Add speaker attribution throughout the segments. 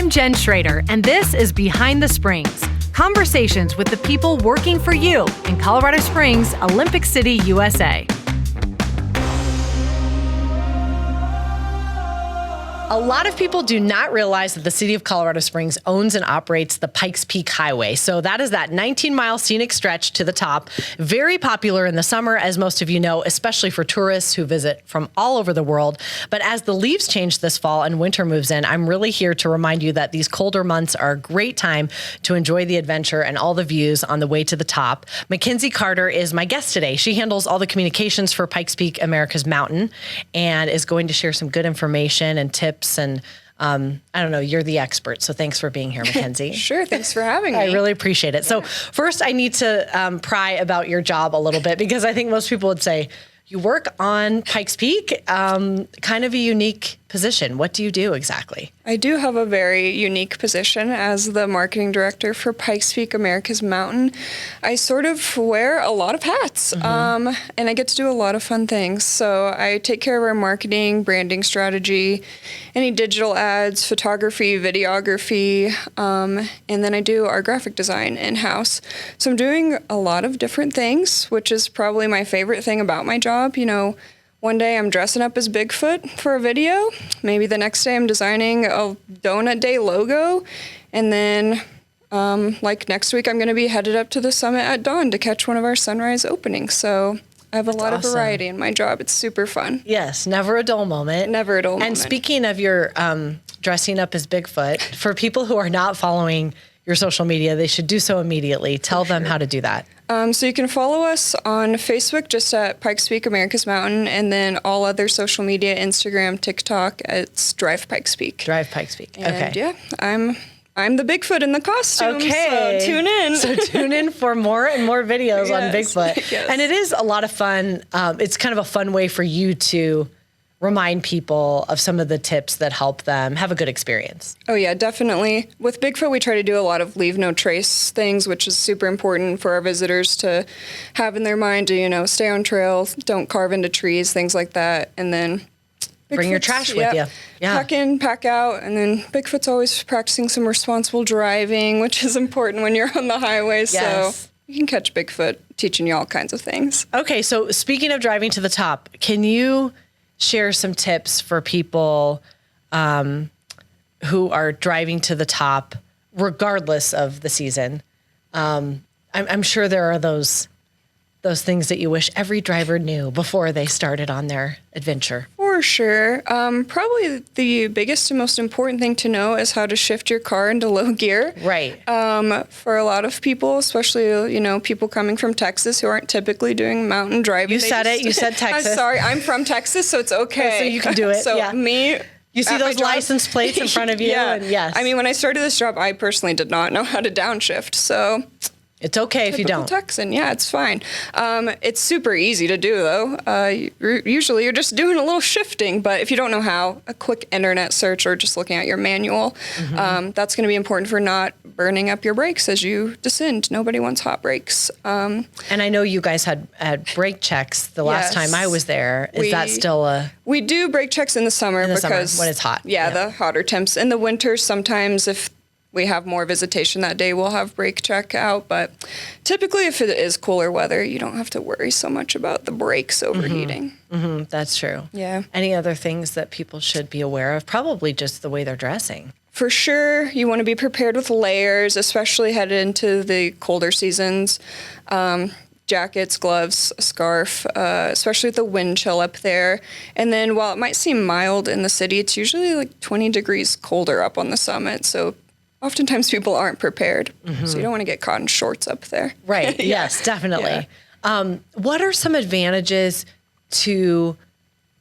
Speaker 1: I'm Jen Schrader, and this is Behind the Springs, conversations with the people working for you in Colorado Springs, Olympic City, USA. A lot of people do not realize that the city of Colorado Springs owns and operates the Pikes Peak Highway. So that is that 19-mile scenic stretch to the top. Very popular in the summer, as most of you know, especially for tourists who visit from all over the world. But as the leaves change this fall and winter moves in, I'm really here to remind you that these colder months are a great time to enjoy the adventure and all the views on the way to the top. Mackenzie Carter is my guest today. She handles all the communications for Pikes Peak, America's Mountain, and is going to share some good information and tips. And I don't know, you're the expert, so thanks for being here, Mackenzie.
Speaker 2: Sure, thanks for having me.
Speaker 1: I really appreciate it. So first, I need to pry about your job a little bit, because I think most people would say, you work on Pikes Peak, kind of a unique position. What do you do exactly?
Speaker 2: I do have a very unique position as the marketing director for Pikes Peak, America's Mountain. I sort of wear a lot of hats, and I get to do a lot of fun things. So I take care of our marketing, branding strategy, any digital ads, photography, videography, and then I do our graphic design in-house. So I'm doing a lot of different things, which is probably my favorite thing about my job. You know, one day I'm dressing up as Bigfoot for a video. Maybe the next day I'm designing a Donut Day logo. And then like next week I'm going to be headed up to the summit at dawn to catch one of our sunrise openings. So I have a lot of variety in my job. It's super fun.
Speaker 1: Yes, never a dull moment.
Speaker 2: Never a dull moment.
Speaker 1: And speaking of your dressing up as Bigfoot, for people who are not following your social media, they should do so immediately. Tell them how to do that.
Speaker 2: So you can follow us on Facebook, just at Pikes Peak, America's Mountain, and then all other social media, Instagram, TikTok, it's Drive Pikes Peak.
Speaker 1: Drive Pikes Peak.
Speaker 2: And
Speaker 1: okay.
Speaker 2: Yeah, I'm the Bigfoot in the costume.
Speaker 1: Okay.
Speaker 2: So tune in.
Speaker 1: So tune in for more and more videos on Bigfoot.
Speaker 2: Yes.
Speaker 1: And it is a lot of fun. It's kind of a fun way for you to remind people of some of the tips that help them have a good experience.
Speaker 2: Oh yeah, definitely. With Bigfoot, we try to do a lot of leave no trace things, which is super important for our visitors to have in their mind to, you know, stay on trail, don't carve into trees, things like that. And then
Speaker 1: bring your trash with you. Yeah.
Speaker 2: Pack in, pack out. And then Bigfoot's always practicing some responsible driving, which is important when you're on the highway.
Speaker 1: Yes.
Speaker 2: So you can catch Bigfoot teaching you all kinds of things.
Speaker 1: Okay, so speaking of driving to the top, can you share some tips for people who are driving to the top, regardless of the season? I'm sure there are those things that you wish every driver knew before they started on their adventure.
Speaker 2: For sure. Probably the biggest and most important thing to know is how to shift your car into low gear.
Speaker 1: Right.
Speaker 2: For a lot of people, especially, you know, people coming from Texas who aren't typically doing mountain driving.
Speaker 1: You said Texas.
Speaker 2: I'm sorry, I'm from Texas, so it's okay.
Speaker 1: So you can do it.
Speaker 2: So
Speaker 1: yeah. You see those license plates in front of you?
Speaker 2: Yeah.
Speaker 1: And yes.
Speaker 2: I mean, when I started this job, I personally did not know how to downshift, so
Speaker 1: it's okay if you don't.
Speaker 2: Texan, yeah, it's fine. It's super easy to do, though. Usually you're just doing a little shifting, but if you don't know how, a quick internet search or just looking at your manual, that's going to be important for not burning up your brakes as you descend. Nobody wants hot brakes.
Speaker 1: And I know you guys had brake checks the last time I was there. Is that still a...
Speaker 2: We do brake checks in the summer because...
Speaker 1: when it's hot.
Speaker 2: Yeah, the hotter temps. In the winter, sometimes if we have more visitation that day, we'll have brake check out. But typically, if it is cooler weather, you don't have to worry so much about the brakes overheating.
Speaker 1: That's true.
Speaker 2: Yeah.
Speaker 1: Any other things that people should be aware of? Probably just the way they're dressing.
Speaker 2: For sure, you want to be prepared with layers, especially headed into the colder seasons. Jackets, gloves, a scarf, especially with the wind chill up there. And then while it might seem mild in the city, it's usually like 20 degrees colder up on the summit. So oftentimes people aren't prepared, so you don't want to get caught in shorts up there.
Speaker 1: Right. Yes, definitely. Yeah. What are some advantages to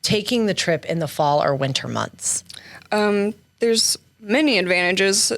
Speaker 1: taking the trip in the fall or winter months?
Speaker 2: There's many advantages.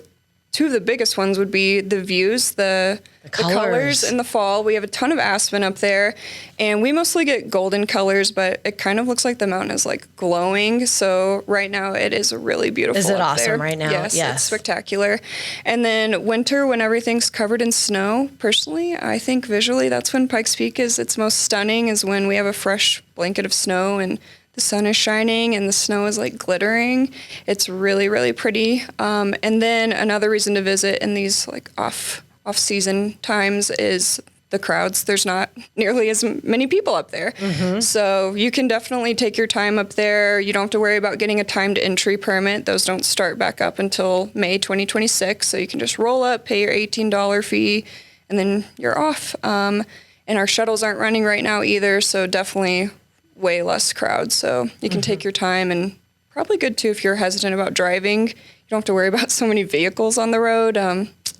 Speaker 2: Two of the biggest ones would be the views, the colors in the fall. We have a ton of aspen up there, and we mostly get golden colors, but it kind of looks like the mountain is like glowing. So right now it is really beautiful.
Speaker 1: Is it
Speaker 2: up
Speaker 1: awesome
Speaker 2: there.
Speaker 1: right now?
Speaker 2: Yes, it's spectacular. And then winter, when everything's covered in snow, personally, I think visually that's when Pikes Peak is its most stunning, is when we have a fresh blanket of snow and the sun is shining and the snow is like glittering. It's really, really pretty. And then another reason to visit in these like off-season times is the crowds. There's not nearly as many people up there. So you can definitely take your time up there. You don't have to worry about getting a timed entry permit. Those don't start back up until May 2026. So you can just roll up, pay your $18 fee, and then you're off. And our shuttles aren't running right now either. So definitely way less crowds. So you can take your time, and probably good too if you're hesitant about driving. You don't have to worry about so many vehicles on the road.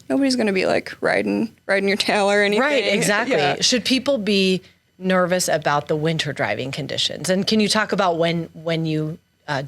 Speaker 2: Nobody's going to be like riding your tail or anything.
Speaker 1: Right, exactly.
Speaker 2: Yeah.
Speaker 1: Should people be nervous about the winter driving conditions? And can you talk about when you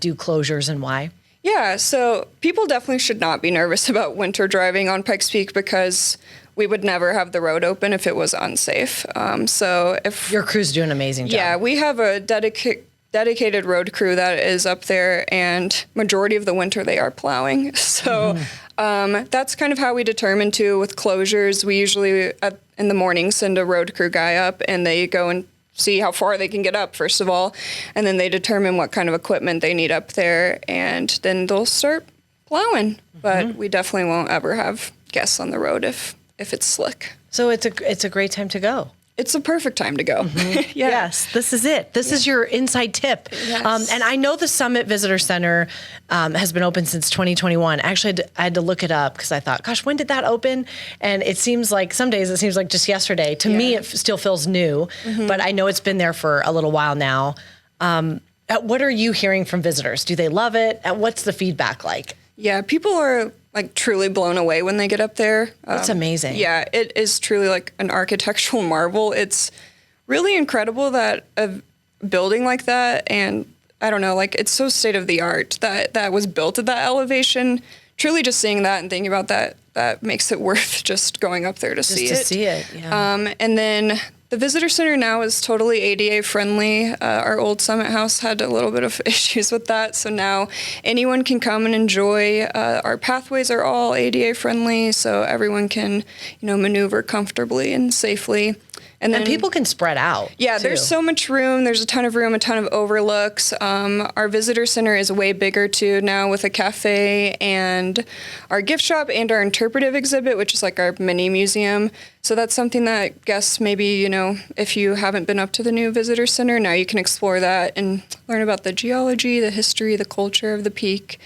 Speaker 1: do closures and why?
Speaker 2: Yeah, so people definitely should not be nervous about winter driving on Pikes Peak, because we would never have the road open if it was unsafe. So if
Speaker 1: Your crews do an amazing job.
Speaker 2: Yeah, we have a dedicated road crew that is up there, and majority of the winter they are plowing. So that's kind of how we determine too with closures. We usually in the morning send a road crew guy up, and they go and see how far they can get up first of all, and then they determine what kind of equipment they need up there, and then they'll start plowing. But we definitely won't ever have guests on the road if it's slick.
Speaker 1: So it's a great time to go.
Speaker 2: It's a perfect time to go.
Speaker 1: Yes, this is it. This is your inside tip.
Speaker 2: Yes.
Speaker 1: And I know the Summit Visitor Center has been open since 2021. Actually, I had to look it up because I thought, gosh, when did that open? And it seems like some days it seems like just yesterday. To me, it still feels new, but I know it's been there for a little while now. What are you hearing from visitors? Do they love it? What's the feedback like?
Speaker 2: Yeah, people are like truly blown away when they get up there.
Speaker 1: It's amazing.
Speaker 2: Yeah, it is truly like an architectural marvel. It's really incredible that a building like that, and I don't know, like it's so state of the art that was built at that elevation. Truly just seeing that and thinking about that makes it worth just going up there to see it.
Speaker 1: Yeah.
Speaker 2: And then the visitor center now is totally ADA friendly. Our old Summit House had a little bit of issues with that, so now anyone can come and enjoy. Our pathways are all ADA friendly, so everyone can, maneuver comfortably and safely.
Speaker 1: And people can spread out.
Speaker 2: Yeah,
Speaker 1: too.
Speaker 2: There's so much room. There's a ton of room, a ton of overlooks. Our visitor center is way bigger too now, with a cafe and our gift shop and our interpretive exhibit, which is like our mini museum. So that's something that guests maybe, if you haven't been up to the new visitor center, now you can explore that and learn about the geology, the history, the culture of the peak.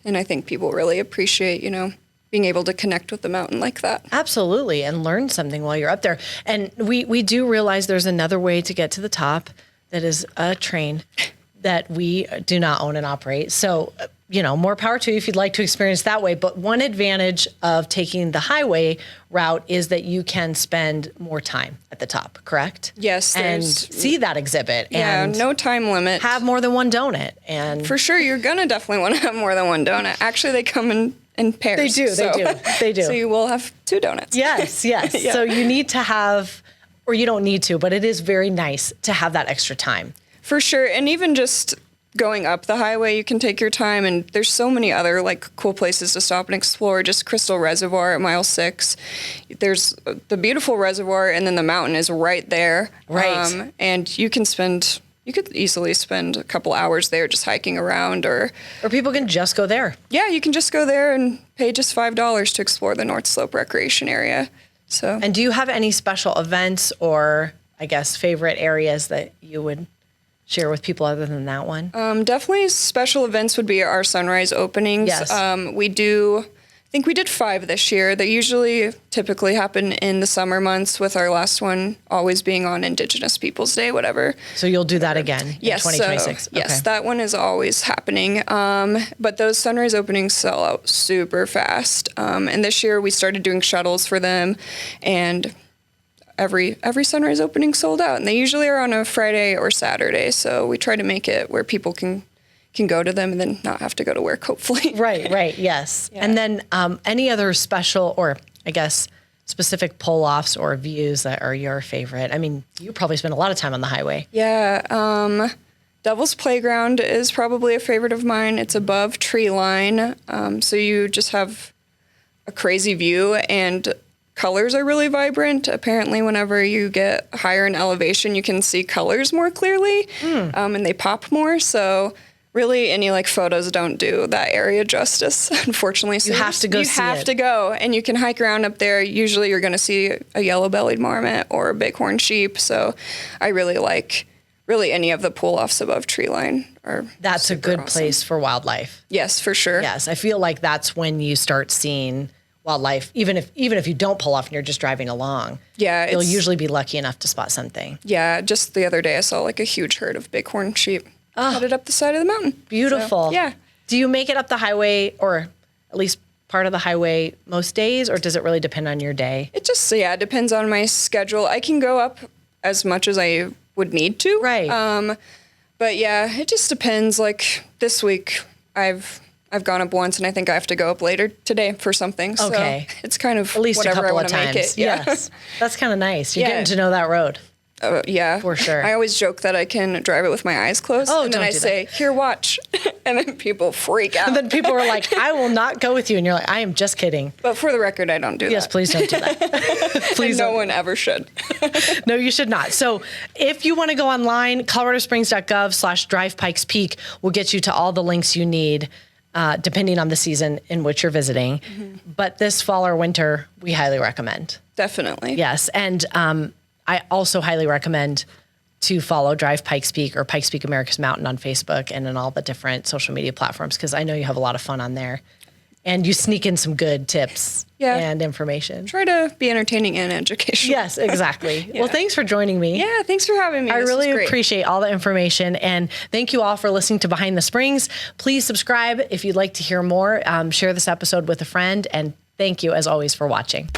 Speaker 2: And I think people really appreciate, being able to connect with the mountain like that.
Speaker 1: Absolutely, and learn something while you're up there. And we do realize there's another way to get to the top that is a train that we do not own and operate. So, more power to you if you'd like to experience that way. But one advantage of taking the highway route is that you can spend more time at the top, correct?
Speaker 2: Yes.
Speaker 1: And see that exhibit.
Speaker 2: Yeah,
Speaker 1: and
Speaker 2: no time limit.
Speaker 1: have more than one donut. And
Speaker 2: for sure, you're going to definitely want to have more than one donut. Actually, they come in pairs.
Speaker 1: They do.
Speaker 2: So you will have 2 donuts.
Speaker 1: Yes.
Speaker 2: Yeah.
Speaker 1: So you need to have, or you don't need to, but it is very nice to have that extra time.
Speaker 2: For sure. And even just going up the highway, you can take your time, and there's so many other like cool places to stop and explore. Just Crystal Reservoir at mile 6. There's the beautiful reservoir, and then the mountain is right there.
Speaker 1: Right.
Speaker 2: And you could easily spend a couple hours there just hiking around, or
Speaker 1: people can just go there.
Speaker 2: Yeah, you can just go there and pay just $5 to explore the North Slope Recreation Area. So.
Speaker 1: And do you have any special events or, I guess, favorite areas that you would share with people other than that one?
Speaker 2: Definitely special events would be our sunrise openings.
Speaker 1: Yes.
Speaker 2: I think we did 5 this year. They typically happen in the summer months, with our last one always being on Indigenous Peoples Day, whatever.
Speaker 1: So you'll do that again in
Speaker 2: Yes,
Speaker 1: 2026?
Speaker 2: Yes, that one is always happening. But those sunrise openings sell out super fast. And this year we started doing shuttles for them, and every sunrise opening sold out. And they usually are on a Friday or Saturday, so we try to make it where people can go to them and then not have to go to work, hopefully.
Speaker 1: Right, yes. Yeah. And then any other special, or I guess specific pull-offs or views that are your favorite? I mean, you probably spend a lot of time on the highway.
Speaker 2: Yeah, Devil's Playground is probably a favorite of mine. It's above tree line, so you just have a crazy view, and colors are really vibrant. Apparently, whenever you get higher in elevation, you can see colors more clearly, and they pop more. So really, any like photos don't do that area justice, unfortunately. So
Speaker 1: You have to go see
Speaker 2: You have
Speaker 1: it.
Speaker 2: to go, and you can hike around up there. Usually, you're going to see a yellow-bellied marmot or a bighorn sheep. So I really like any of the pull-offs above tree line.
Speaker 1: That's a good place for wildlife.
Speaker 2: Yes, for sure.
Speaker 1: Yes, I feel like that's when you start seeing wildlife, even if you don't pull off and you're just driving along.
Speaker 2: Yeah,
Speaker 1: you'll usually be lucky enough to spot something.
Speaker 2: Yeah, just the other day I saw like a huge herd of bighorn sheep headed up the side of the mountain.
Speaker 1: Beautiful.
Speaker 2: So, yeah.
Speaker 1: Do you make it up the highway, or at least part of the highway, most days, or does it really depend on your day?
Speaker 2: It just depends on my schedule. I can go up as much as I would need to.
Speaker 1: Right.
Speaker 2: But yeah, it just depends. Like this week, I've gone up once, and I think I have to go up later today for something.
Speaker 1: Okay.
Speaker 2: So it's kind of
Speaker 1: At least a
Speaker 2: whatever I
Speaker 1: couple
Speaker 2: want
Speaker 1: of
Speaker 2: to make
Speaker 1: times.
Speaker 2: it. Yeah.
Speaker 1: Yes. That's kind of nice. You're
Speaker 2: Yeah.
Speaker 1: getting to know that road.
Speaker 2: Yeah.
Speaker 1: For sure.
Speaker 2: I always joke that I can drive it with my eyes closed.
Speaker 1: Oh,
Speaker 2: and then
Speaker 1: don't
Speaker 2: I
Speaker 1: do
Speaker 2: say, here, watch. And then people freak out.
Speaker 1: And then people are like, I will not go with you. And you're like, I am just kidding.
Speaker 2: But for the record, I don't do
Speaker 1: Yes,
Speaker 2: that.
Speaker 1: please don't do that. Please
Speaker 2: No
Speaker 1: don't.
Speaker 2: one ever should.
Speaker 1: No, you should not. So if you want to go online, coloradosprings.gov/drive Pikes Peak will get you to all the links you need, depending on the season in which you're visiting. But this fall or winter, we highly recommend.
Speaker 2: Definitely.
Speaker 1: Yes. And I also highly recommend to follow Drive Pikes Peak or Pikes Peak America's Mountain on Facebook and in all the different social media platforms, because I know you have a lot of fun on there. And you sneak in some good tips and information.
Speaker 2: Try to be entertaining and educational.
Speaker 1: Yes, exactly. Well, thanks for joining me.
Speaker 2: Yeah, thanks for having me.
Speaker 1: I
Speaker 2: This was
Speaker 1: really
Speaker 2: great.
Speaker 1: appreciate all the information, and thank you all for listening to Behind the Springs. Please subscribe if you'd like to hear more. Share this episode with a friend, and thank you as always for watching.